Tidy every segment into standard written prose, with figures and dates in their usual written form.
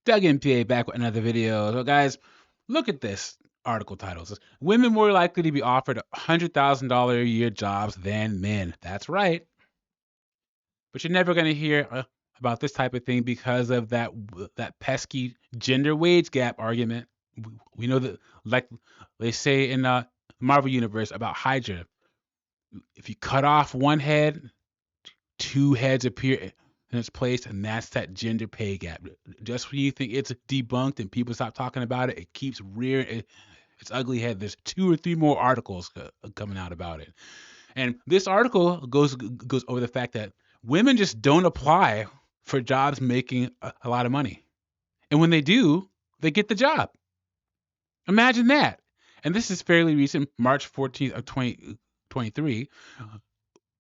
Doug MPA back with another video. So, guys, look at this article title. It says, women more likely to be offered $100,000 a year jobs than men. That's right. But you're never going to hear about this type of thing because of that pesky gender wage gap argument. We know that, like they say in Marvel Universe about Hydra, if you cut off one head, two heads appear in its place, and that's that gender pay gap. Just when you think it's debunked and people stop talking about it, it keeps rearing its ugly head. There's 2 or 3 more articles coming out about it, and this article goes over the fact that women just don't apply for jobs making a lot of money, and when they do, they get the job. Imagine that. And this is fairly recent, March 14th of 2023.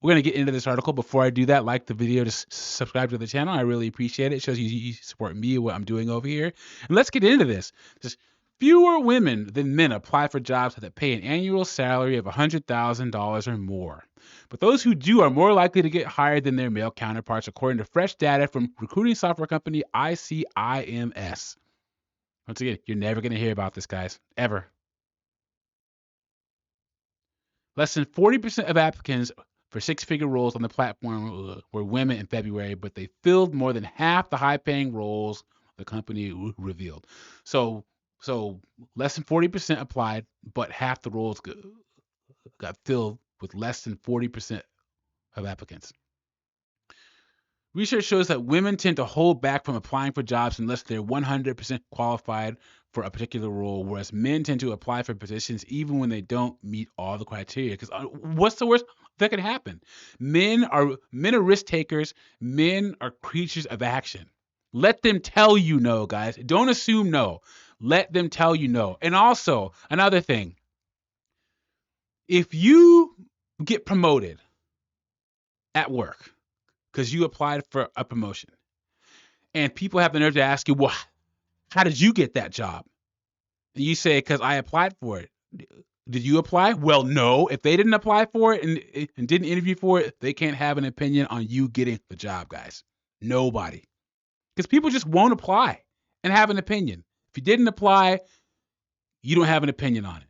We're going to get into this article. Before I do that, like the video, just subscribe to the channel. I really appreciate it. It shows you support me and what I'm doing over here. And let's get into this. Just fewer women than men apply for jobs that pay an annual salary of $100,000 or more. But those who do are more likely to get hired than their male counterparts, according to fresh data from recruiting software company ICIMS. Once again, you're never going to hear about this, guys, ever. Less than 40% of applicants for 6-figure roles on the platform were women in February, but they filled more than half the high-paying roles, the company revealed. So less than 40% applied, but half the roles got filled with less than 40% of applicants. Research shows that women tend to hold back from applying for jobs unless they're 100% qualified for a particular role, whereas men tend to apply for positions even when they don't meet all the criteria. Because what's the worst that can happen? Men are risk takers. Men are creatures of action. Let them tell you no, guys. Don't assume no. Let them tell you no. And also, another thing, if you get promoted at work because you applied for a promotion, and people have the nerve to ask you, well, how did you get that job? And you say, because I applied for it. Did you apply? Well, no. If they didn't apply for it and didn't interview for it, they can't have an opinion on you getting the job, guys. Nobody. Because people just won't apply and have an opinion. If you didn't apply, you don't have an opinion on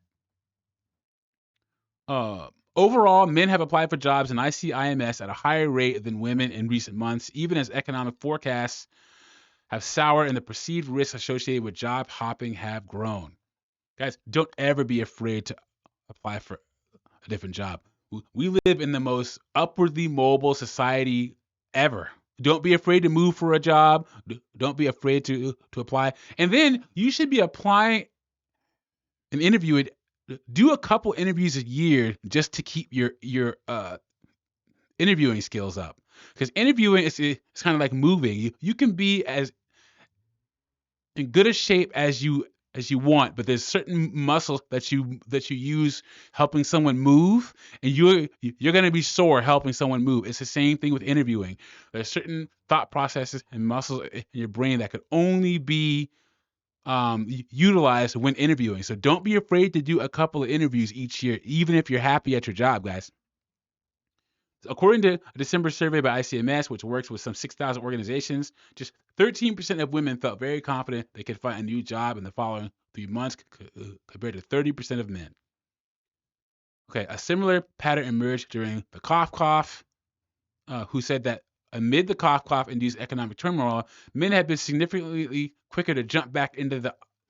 it. Overall, men have applied for jobs in ICIMS at a higher rate than women in recent months, even as economic forecasts have soured and the perceived risks associated with job hopping have grown. Guys, don't ever be afraid to apply for a different job. We live in the most upwardly mobile society ever. Don't be afraid to move for a job. Don't be afraid to apply. And then you should be applying and interviewing. Do a couple interviews a year just to keep your interviewing skills up. Because interviewing is kind of like moving. You can be as in good a shape as you want, but there's certain muscles that you use helping someone move, and you're going to be sore helping someone move. It's the same thing with interviewing. There's certain thought processes and muscles in your brain that could only be utilized when interviewing. So don't be afraid to do a couple of interviews each year, even if you're happy at your job, guys. According to a December survey by ICIMS, which works with some 6,000 organizations, just 13% of women felt very confident they could find a new job in the following 3 months, compared to 30% of men. Okay, a similar pattern emerged during the cough, who said that amid the cough-induced economic turmoil, men have been significantly quicker to jump back into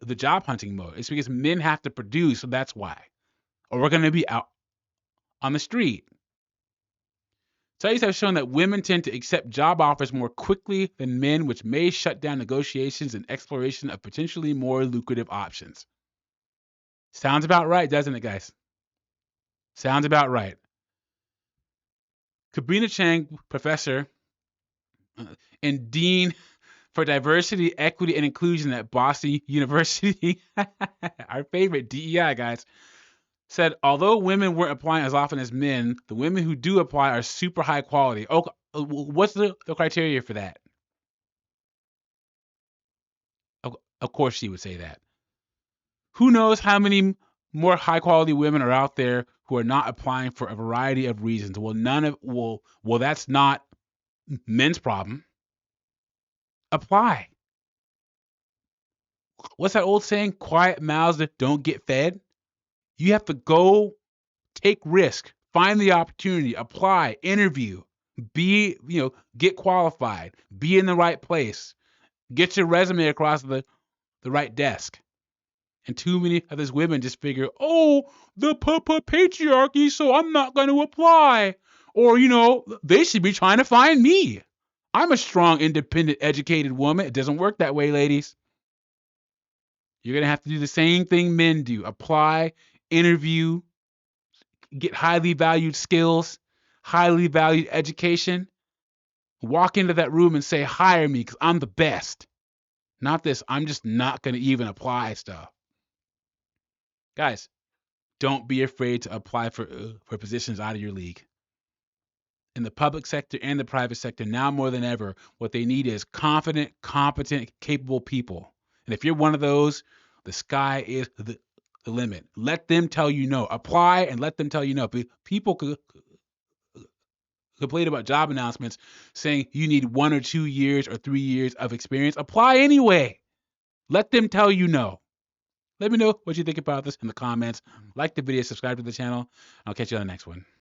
the job hunting mode. It's because men have to produce, so that's why. Or we're going to be out on the street. Studies have shown that women tend to accept job offers more quickly than men, which may shut down negotiations and exploration of potentially more lucrative options. Sounds about right, doesn't it, guys? Sounds about right. Kabrina Chang, professor and dean for diversity, equity, and inclusion at Boston University, our favorite DEI, guys, said although women weren't applying as often as men, the women who do apply are super high quality. Oh, what's the criteria for that? Of course she would say that. Who knows how many more high quality women are out there who are not applying for a variety of reasons. Well, that's not men's problem. Apply. what's that old saying? Quiet mouths that don't get fed. You have to go take risk, find the opportunity, apply, interview, get qualified, be in the right place, get your resume across the right desk. And too many of these women just figure, oh, the patriarchy, so I'm not going to apply. Or, they should be trying to find me. I'm a strong, independent, educated woman. It doesn't work that way, ladies. You're going to have to do the same thing men do. Apply, interview, get highly valued skills, highly valued education. Walk into that room and say, hire me because I'm the best. Not this, I'm just not going to even apply stuff. Guys, don't be afraid to apply for positions out of your league. In the public sector and the private sector, now more than ever, what they need is confident, competent, capable people. And if you're one of those, the sky is the limit. Let them tell you no. Apply and let them tell you no. People complain about job announcements saying you need 1 or 2 years or 3 years of experience. Apply anyway. Let them tell you no. Let me know what you think about this in the comments. Like the video, subscribe to the channel. I'll catch you on the next one.